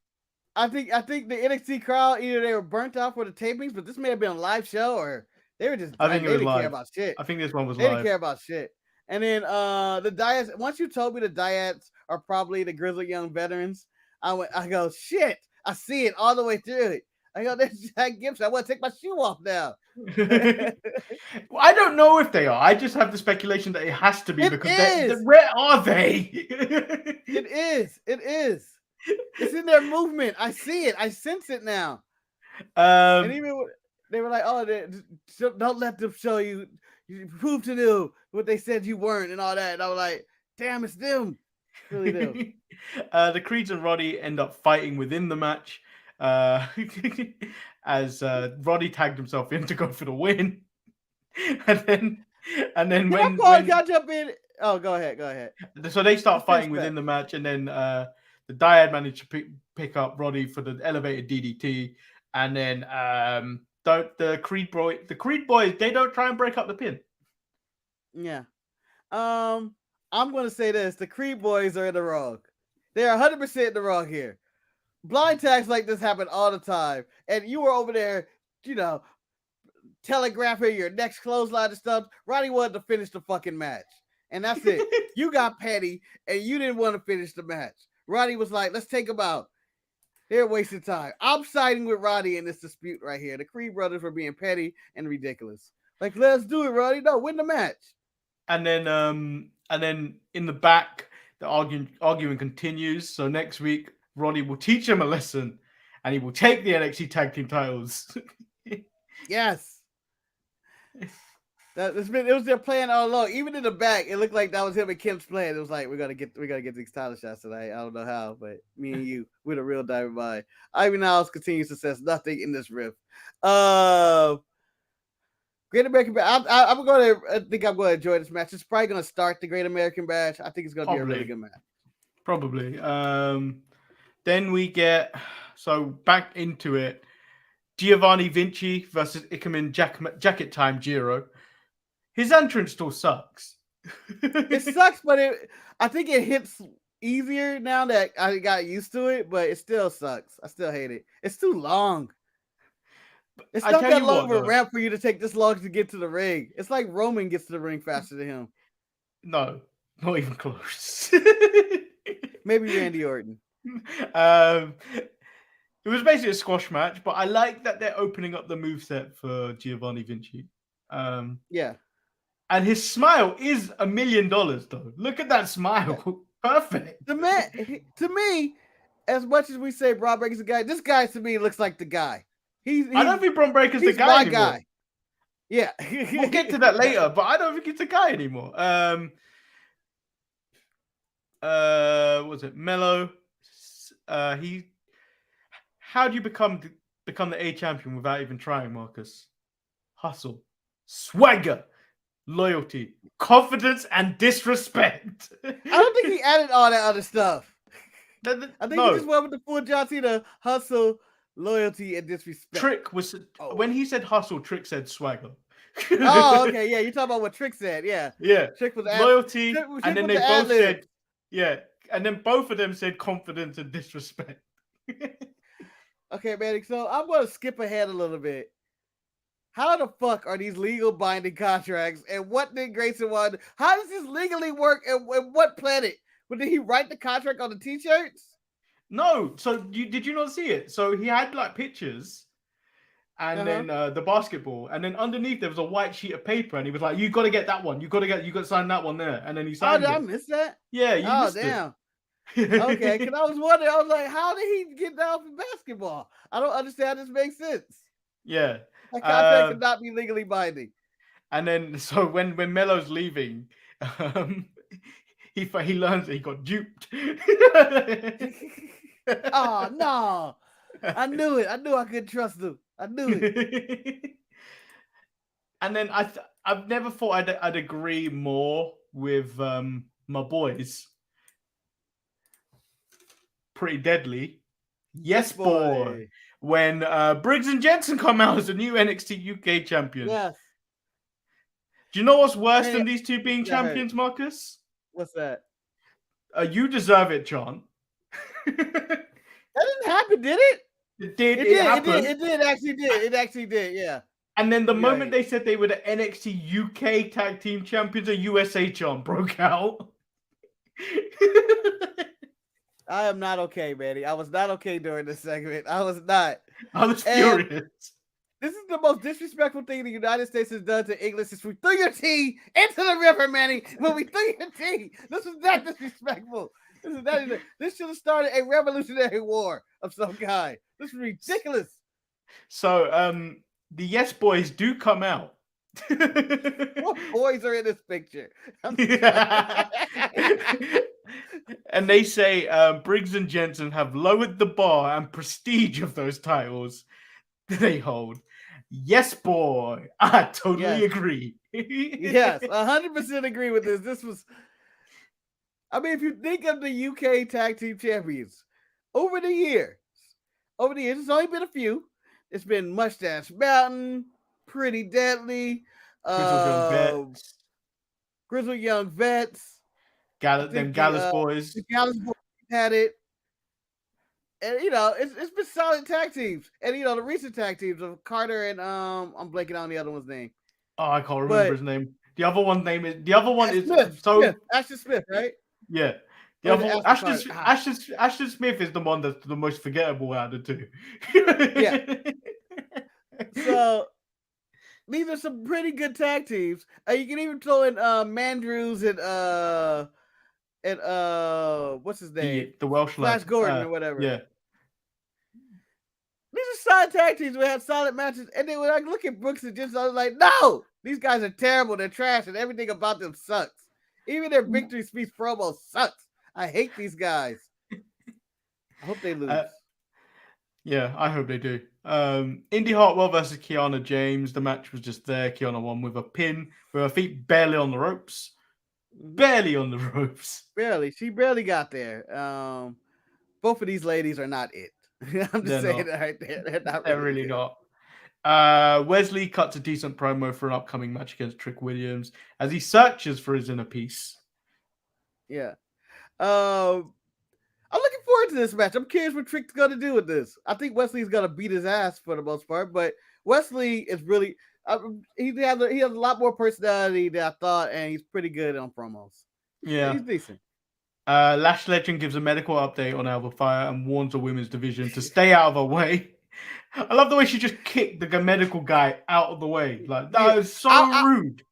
I think the NXT crowd, either they were burnt out for the tapings, but this may have been a live show, or they were just. I think they it was didn't live. care about shit. I think this one was they live. They didn't care about shit. And then the Dyads. Once you told me the Dyads are probably the grizzled young veterans, I go shit. I see it all the way through it. I go, there's Jack Gibson. I want to take my shoe off now. I don't know if they are. I just have the speculation that it has to be because where are they? It is. It's in their movement. I see it. I sense it now. And even they were like, "Oh, don't let them show you. You prove to them what they said you weren't, and all that." And I was like, "Damn, it's them. It's really them." The Creeds and Roddy end up fighting within the match. As Roddy tagged himself in to go for the win, and then Can I jump in? Oh, go ahead. So they start fighting within the match, and then the Dyad managed to pick up Roddy for the elevated DDT, and then the Creed boys they don't try and break up the pin. Yeah, I'm gonna say this: the Creed boys are in the wrong. They are 100% in the wrong here. Blind tags like this happen all the time, and you were over there, telegraphing your next clothesline and stuff. Roddy wanted to finish the fucking match, and that's it. You got petty, and you didn't want to finish the match. Roddy was like, "Let's take them out." They're wasting time. I'm siding with Roddy in this dispute right here. The Creed brothers were being petty and ridiculous. Like, let's do it, Roddy. No, win the match. And then in the back, the arguing continues. So next week, Roddy will teach him a lesson, and he will take the NXT Tag Team titles. Yes, it was their plan all along. Even in the back, it looked like that was him and Kim's plan. It was like we gotta get these title shots tonight. I don't know how, but me and you, we're the real Diamond Mine. Ivy Niles continues to sense nothing in this riff. Great American Bash. I think I'm going to enjoy this match. It's probably going to start the Great American Bash. I think it's going to be a really good match. Probably. Then we get back into it. Giovanni Vinci versus Ikemen Jacket Time Jiro. His entrance still sucks. It sucks, but I think it hits easier now that I got used to it, but it still sucks. I still hate it. It's too long. It's not that long of a ramp for you to take this long to get to the ring. It's like Roman gets to the ring faster than him. No, not even close. Maybe Randy Orton. It was basically a squash match, but I like that they're opening up the moveset for Giovanni Vinci. Yeah. And his smile is $1 million, though. Look at that smile. Perfect. To me, as much as we say Braun Breaker's the guy, this guy to me looks like the guy. I don't think Braun Breaker's the guy anymore. Guy. Yeah. We'll get to that later, but I don't think he's a guy anymore. Was it Mello? How do you become the A champion without even trying, Marcus? Hustle, swagger, loyalty, confidence, and disrespect. I don't think he added all that other stuff. I think he just went with the full John Cena: hustle, loyalty, and disrespect. Trick was when he said hustle, Trick said swagger. Oh, okay, yeah, you're talking about what Trick said, yeah. Trick was loyalty, and then they both said, and then both of them said confidence and disrespect. Okay, man. So I'm going to skip ahead a little bit. How the fuck are these legal binding contracts? And what did Grayson want? How does this legally work? And what planet? But did he write the contract on the t-shirts? No. So did you not see it? So he had like pictures, and then the basketball, and then underneath there was a white sheet of paper, and he was like, "You got to get that one. You got to sign that one there." And then he signed. Oh, did I miss that? Yeah. You missed damn. It. Okay, because I was wondering, I was like, how did he get down for basketball? I don't understand how this makes sense. Yeah. That contract could not be legally binding. And then, so when Melo's leaving, he learns that he got duped. Oh, no. I knew it. I knew I couldn't trust him. I knew it. And then I've never thought I'd agree more with my boys. Pretty deadly. Yes, boy. When Briggs and Jensen come out as the new NXT UK champion. Yes. Do you know what's worse than these two being champions, Marcus? What's that? You deserve it, John. That didn't happen, did it? It did. It actually did. Yeah. And then the moment they said they were the NXT UK Tag Team Champions, a USA chant broke out. I am not okay, Manny. I was not okay during this segment. I was not. I was furious. This is the most disrespectful thing the United States has done to English since we threw your tea into the river, Manny. When we threw your tea, this was that disrespectful. This should have started a revolutionary war of some kind. This is ridiculous. So, the Yes Boys do come out. What boys are in this picture? And they say Briggs and Jensen have lowered the bar and prestige of those titles they hold. Yes, boy. I totally agree. Yes, 100% agree with this. This was, I mean, if you think of the UK Tag Team Champions, over the years, it's only been a few. It's been Mustache Mountain, Pretty Deadly, Grizzled Young Vets. Gallus Boys. The Gallus Boys had it. And it's been solid tag teams. And the recent tag teams of Carter and I'm blanking on the other one's name. Oh, I can't remember his name. The other one is Smith. Ashton Smith, right? Yeah. The other one, Ashton Smith is the one that's the most forgettable out of the two. Yeah. So these are some pretty good tag teams. You can even throw in Mandrews and what's his name? The Welsh Flash Gordon or whatever. Yeah. These are solid tag teams. We had solid matches. And then when I look at Brooks and Jensen, I was like, no, these guys are terrible. They're trash and everything about them sucks. Even their victory speech promo sucks. I hate these guys. I hope they lose. Yeah, I hope they do. Indy Hartwell versus Kiana James. The match was just there. Kiana won with a pin with her feet barely on the ropes. Barely on the ropes. Barely. She barely got there. Both of these ladies are not it. I'm just saying that right there. They're not. They're really not. Wesley cuts a decent promo for an upcoming match against Trick Williams as he searches for his inner peace. Yeah. I'm looking forward to this match. I'm curious what Trick's going to do with this. I think Wesley's going to beat his ass for the most part, but Wesley is really he has a lot more personality than I thought, and he's pretty good on promos. Yeah, he's decent. Lash Legend gives a medical update on Alba Fire and warns the women's division to stay out of her way. I love the way she just kicked the medical guy out of the way. Like, that is so rude.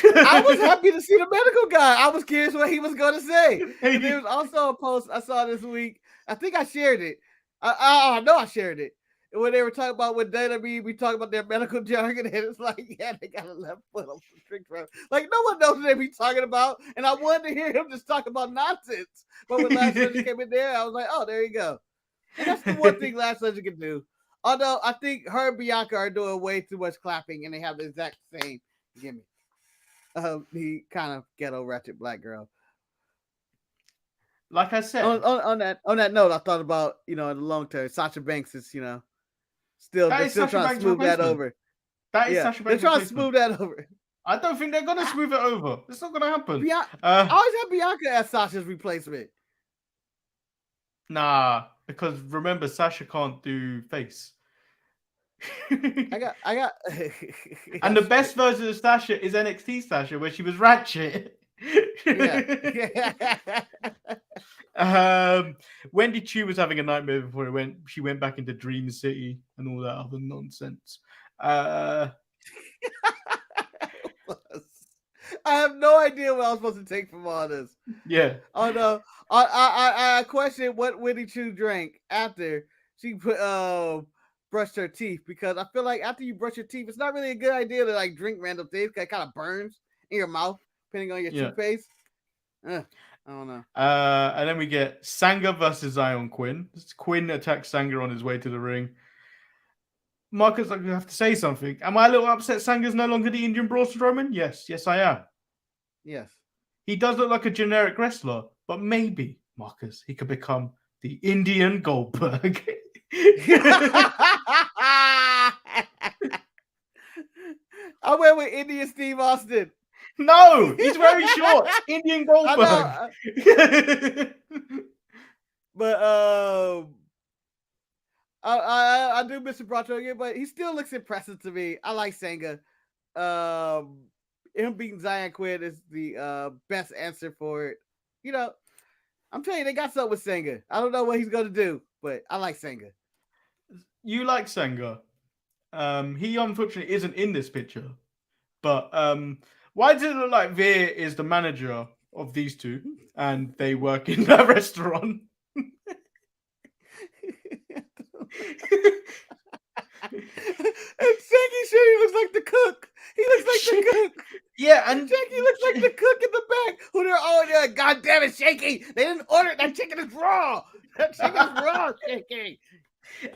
I was happy to see the medical guy. I was curious what he was going to say. And there was also a post I saw this week. I think I shared it. I know I shared it. When they were talking about when WWE, we talk about their medical jargon, and it's like, yeah, they got a left foot on the trick road. Like, no one knows what they be talking about. And I wanted to hear him just talk about nonsense. But when Last Legend came in there, I was like, oh, there you go. And that's the one thing Last Legend can do. Although I think her and Bianca are doing way too much clapping, and they have the exact same gimmick. The kind of ghetto ratchet black girl. Like I said, on that note, I thought about, in the long term, Sasha Banks is, still trying to smooth that over. That is Sasha Banks. They're trying to smooth that over. I don't think they're gonna smooth it over. It's not gonna happen. I always have Bianca as Sasha's replacement. Nah, because remember, Sasha can't do face. I got And the best version of Sasha is NXT Sasha, where she was ratchet. Wendy Chu was having a nightmare before she went back into Dream City and all that other nonsense. I have no idea what I was supposed to take from all this. Yeah. Oh no. I questioned what Wendy Chu drank after she brushed her teeth, because I feel like after you brush your teeth, it's not really a good idea to like drink random things, because it kind of burns in your mouth depending on your toothpaste. I don't know. And then we get Sanga versus Zion Quinn. Quinn attacks Sanga on his way to the ring. Marcus, I have to say something. Am I a little upset Sanga's no longer the Indian Brawl Strowman? Yes, I am. Yes. He does look like a generic wrestler, but maybe, Marcus, he could become the Indian Goldberg. I went with Indian Steve Austin. No, he's very short. Indian Goldberg. But I do miss Bracho again, but he still looks impressive to me. I like Sanga. Him beating Zion Quinn is the best answer for it. I'm telling you, they got something with Sanga. I don't know what he's gonna do, but I like Sanga. You like Sanga. He unfortunately isn't in this picture. But why does it look like Veer is the manager of these two and they work in that restaurant? And Shaky Shitty looks like the cook. He looks like the cook. Yeah, and Shaky looks like the cook in the back. Who they're all there. God damn it, Shaky! They didn't order it. That chicken is raw. That chicken is raw, Shaky.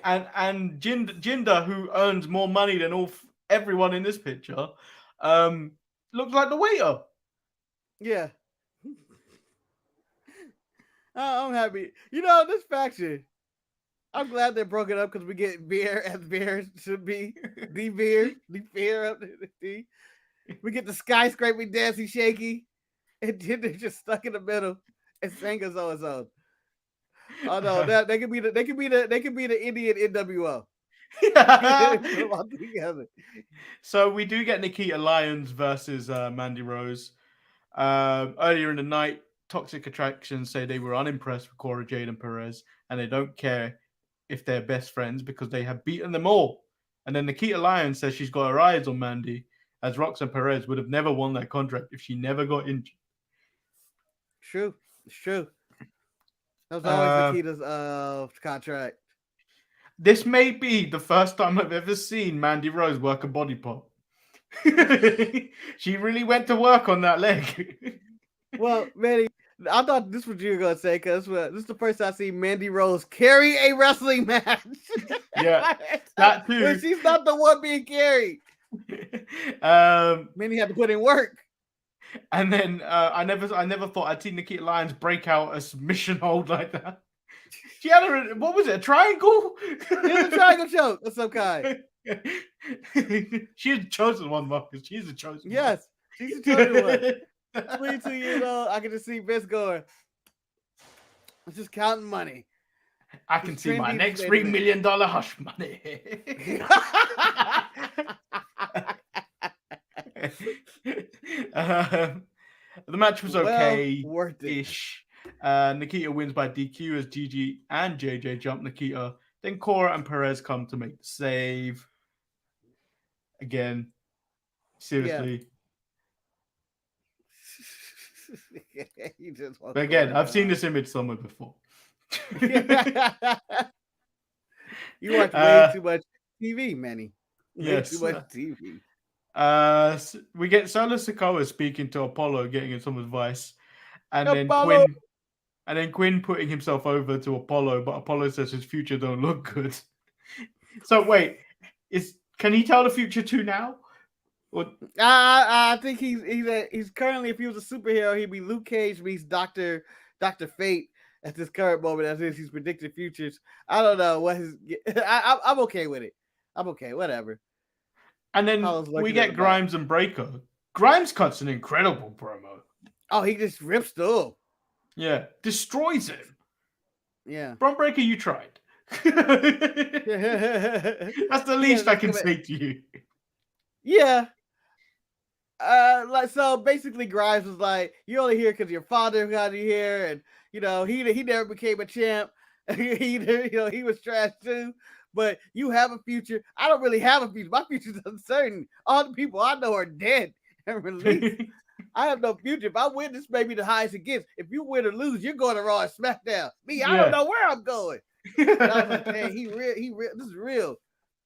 And Jinder, who earns more money than everyone in this picture, looks like the waiter. Yeah. I'm happy. This faction, I'm glad they're broken up because we get beer as beer should be. The beer up to the. We get the skyscraping dancing Shaky, and then they're just stuck in the middle, and Sanga's on his own. Oh no, they could be the Indian NWO. So we do get Nikita Lyons versus Mandy Rose. Earlier in the night, Toxic Attraction say they were unimpressed with Cora Jade and Perez, and they don't care if they're best friends because they have beaten them all. And then Nikita Lyons says she's got her eyes on Mandy, as Roxanne Perez would have never won that contract if she never got injured. True. It's true. That was always Nikita's contract. This may be the first time I've ever seen Mandy Rose work a body pop. She really went to work on that leg. Well, Mandy, I thought this was what you were going to say, because this is the first time I see Mandy Rose carry a wrestling match. Yeah, that too. But she's not the one being carried. Mandy had to put in work. And then I never thought I'd see Nikita Lyons break out a submission hold like that. She had what was it? A triangle? It was a triangle choke of some kind. She's the chosen one, Marcus. She's the chosen one. Yes, she's the chosen one. 22 years old. I can just see Vince going, I'm just counting money. I can see my next $3 million hush money. The match was okay-ish. Nikita wins by DQ as Gigi and JJ jump Nikita. Then Cora and Perez come to make the save. Again, seriously. But again, I've seen this image somewhere before. You watch way too much TV, Manny. Way Yes. too much TV. We get Solo Sikoa speaking to Apollo, getting some advice, and Apollo! then Quinn putting himself over to Apollo, but Apollo says his future don't look good. So wait, can he tell the future too now? Or... I think he's currently, if he was a superhero, he'd be Luke Cage meets Dr. Fate at this current moment, as if he's predicted futures. I don't know what his. I'm okay with it. I'm okay, whatever. And then we get Grimes and Breaker. Grimes cuts an incredible promo. Oh, he just rips through. Yeah, destroys him. Yeah. Bron Breaker, you tried. That's the least I can say to you. Yeah. So basically Grimes was like, you're only here because your father got you here, and he never became a champ. He was trash too. But you have a future. I don't really have a future. My future's uncertain. All the people I know are dead and released. I have no future. If I win, this may be the highest it gets. If you win or lose, you're going to Raw and SmackDown. Me, I don't know where I'm going. And I was like, hey, he real. This is real.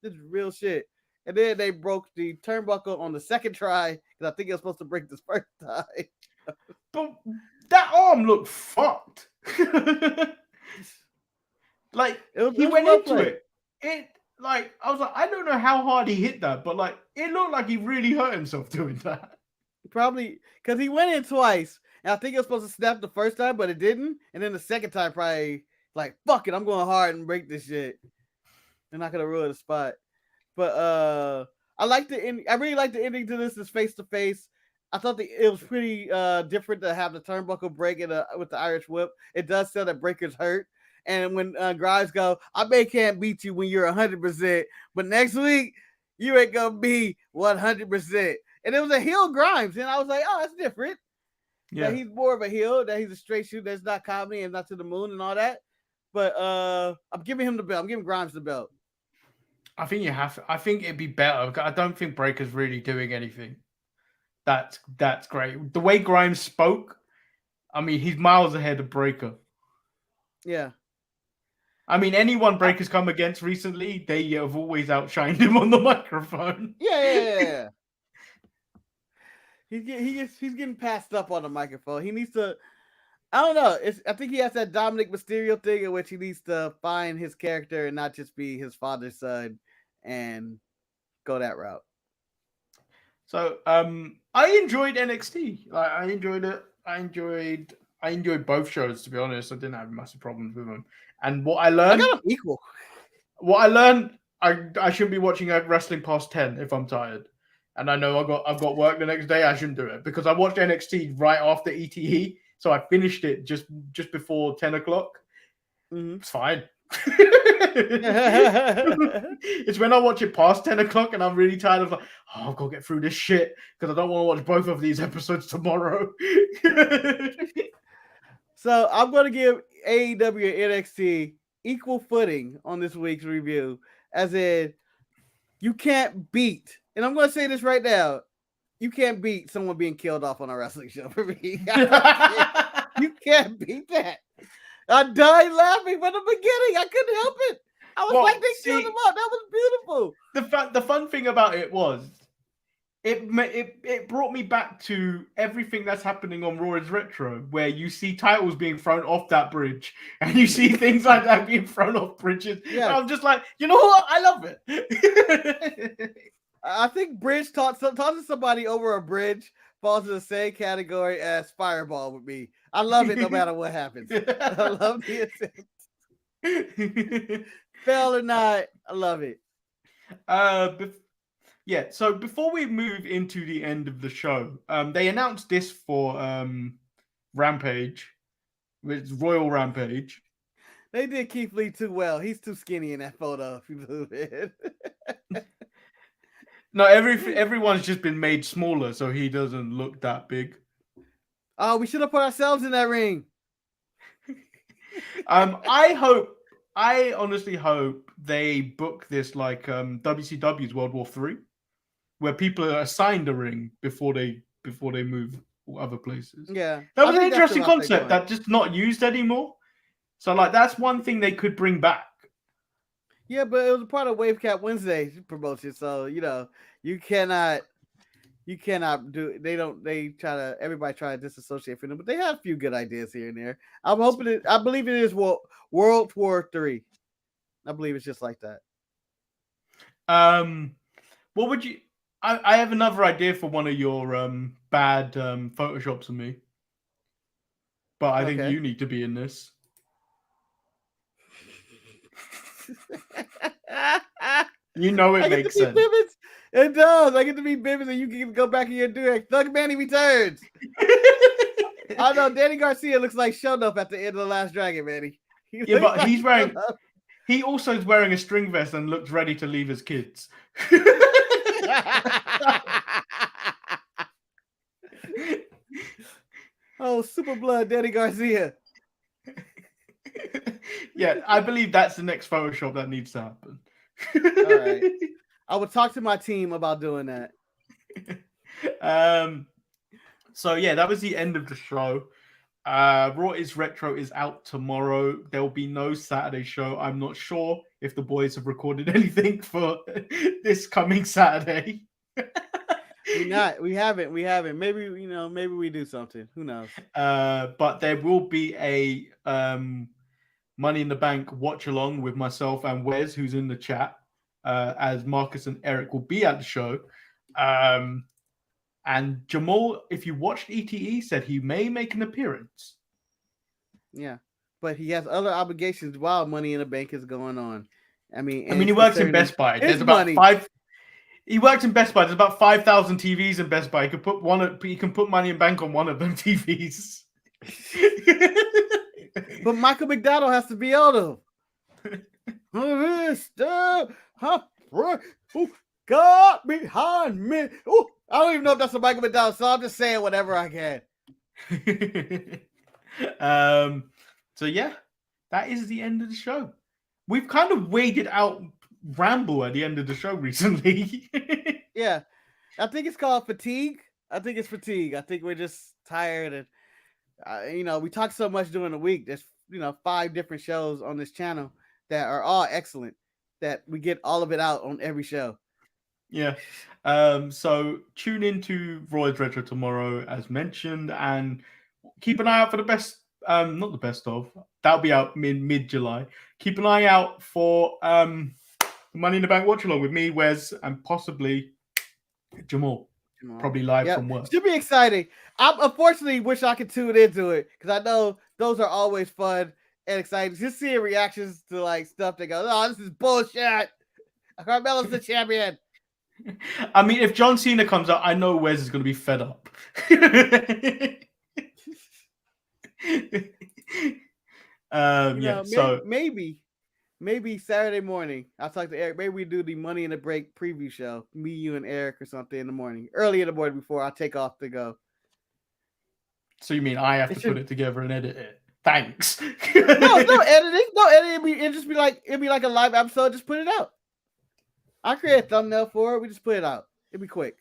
This is real shit. And then they broke the turnbuckle on the second try, because I think it was supposed to break this first time. But that arm looked fucked. Like, he went into it. I was like, I don't know how hard he hit that, but like, it looked like he really hurt himself doing that. Probably because he went in twice, and I think it was supposed to snap the first time, but it didn't. And then the second time, probably like, fuck it, I'm going hard and break this shit. They're not gonna ruin the spot. But I like the end. I really like the ending to this. Is face to face. I thought it was pretty different to have the turnbuckle break with the Irish whip. It does sell that Breaker's hurt. And when Grimes go, I can't beat you when you're 100%, but next week you ain't gonna be 100%. And it was a heel Grimes, and I was like, oh, that's different. Yeah, that he's more of a heel, that he's a straight shooter, that's not comedy and not to the moon and all that. But I'm giving him the belt. I'm giving Grimes the belt. I think you have to. I think it'd be better. I don't think Breaker's really doing anything. That's great. The way Grimes spoke, I mean, he's miles ahead of Breaker. Yeah. I mean, anyone Breaker's come against recently, they have always outshined him on the microphone. Yeah. He's getting passed up on the microphone. He needs to. I don't know. I think he has that Dominic Mysterio thing in which he needs to find his character and not just be his father's son and go that route. So, I enjoyed NXT. I enjoyed it. I enjoyed both shows, to be honest. I didn't have massive problems with them. And what I learned, I got them equal. What I learned, I shouldn't be watching wrestling past 10 if I'm tired. And I know I've got work the next day. I shouldn't do it because I watched NXT right after ETE, so I finished it just before 10 o'clock. Mm-hmm. It's fine. It's when I watch it past 10 o'clock and I'm really tired of like, oh, I've got to get through this shit because I don't want to watch both of these episodes tomorrow. So I'm going to give AEW and NXT equal footing on this week's review, as in you can't beat, and I'm going to say this right now, you can't beat someone being killed off on a wrestling show for me. You can't beat that. I died laughing from the beginning. I couldn't help it. I was like, they killed him up. That was beautiful. The fun thing about it was, it brought me back to everything that's happening on Raw is Retro, where you see titles being thrown off that bridge, and you see things like that being thrown off bridges. Yeah. And I'm just like, you know what? I love it. I think bridge tossing somebody over a bridge falls in the same category as Fireball with me. I love it no matter what happens. I love the attempt. Fail or not, I love it. Yeah, so before we move into the end of the show, they announced this for Rampage, with Royal Rampage. They did Keith Lee too well. He's too skinny in that photo, if you believe it. No, everyone's just been made smaller, so he doesn't look that big. Oh, we should have put ourselves in that ring. I honestly hope they book this like WCW's World War III, where people are assigned a ring before they move other places. Yeah, That I was an think that's the interesting route they're concept going. that's just not used anymore. So like that's one thing they could bring back. Yeah, but it was a part of Wavecap Wednesday promotion, so you cannot do. Everybody try to disassociate from them, but they have a few good ideas here and there. I believe it is World War III. I believe it's just like that. What would you? I have another idea for one of your bad photoshops of me, but I think Okay. you need to be in this. You know it makes sense. Bivens. It does. I get to be Bivens, and you can go back and do it. Thug Manny returns. I know Danny Garcia looks like Show Enough at the end of The Last Dragon, Manny. Yeah, but he's wearing. He also is wearing a string vest and looks ready to leave his kids. Oh, Super Blood, Danny Garcia. Yeah, I believe that's the next Photoshop that needs to happen. All right. I will talk to my team about doing that. So yeah, that was the end of the show. Raw is Retro is out tomorrow. There will be no Saturday show. I'm not sure if the boys have recorded anything for this coming Saturday. We haven't. Maybe we do something. Who knows? But there will be a Money in the Bank watch along with myself and Wes, who's in the chat, as Marcus and Eric will be at the show. And Jamal, if you watched ETE, said he may make an appearance. Yeah, but he has other obligations while Money in the Bank is going on. I mean, he works in Best Buy. There's about five. He works in Best Buy. There's about 5,000 TVs in Best Buy. He can put Money in Bank on one of them TVs. But Michael McDonald has to be on them. Who got behind me? Ooh, I don't even know if that's a Michael McDonald, so I'm just saying whatever I can. So yeah, that is the end of the show. We've kind of waded out ramble at the end of the show recently. Yeah, I think it's called fatigue. I think it's fatigue. I think we're just tired, and we talk so much during the week. There's 5 different shows on this channel that are all excellent, that we get all of it out on every show. Yeah. So tune into Roy's Retro tomorrow, as mentioned, and keep an eye out for the best. Not the best of. That'll be out mid-July. Keep an eye out for Money in the Bank watch along with me, Wes, and possibly Jamal. Probably live from work. Should be exciting. I unfortunately wish I could tune into it because I know those are always fun and exciting. Just seeing reactions to like stuff that goes, "Oh, this is bullshit." Carmelo's the champion. I mean, if John Cena comes out, I know Wes is going to be fed up. So maybe Saturday morning. I'll talk to Eric. Maybe we do the Money in the Break preview show. Me, you, and Eric or something in the morning. Early in the morning before I take off to go. So you mean I have to put it together and edit it? Thanks. No editing. No editing. It'd be like a live episode. Just put it out. I'll create a thumbnail for it. We just put it out. It'd be quick.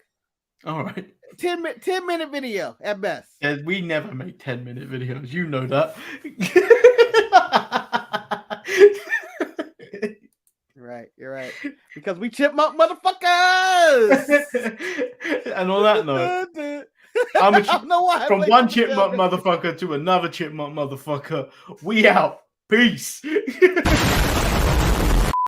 All right. 10-minute video at best. Yeah, we never make 10-minute videos. You know that. You're right. Because we chipmunk motherfuckers. And on that note, from one chipmunk motherfucker to another chipmunk motherfucker, we out. Peace.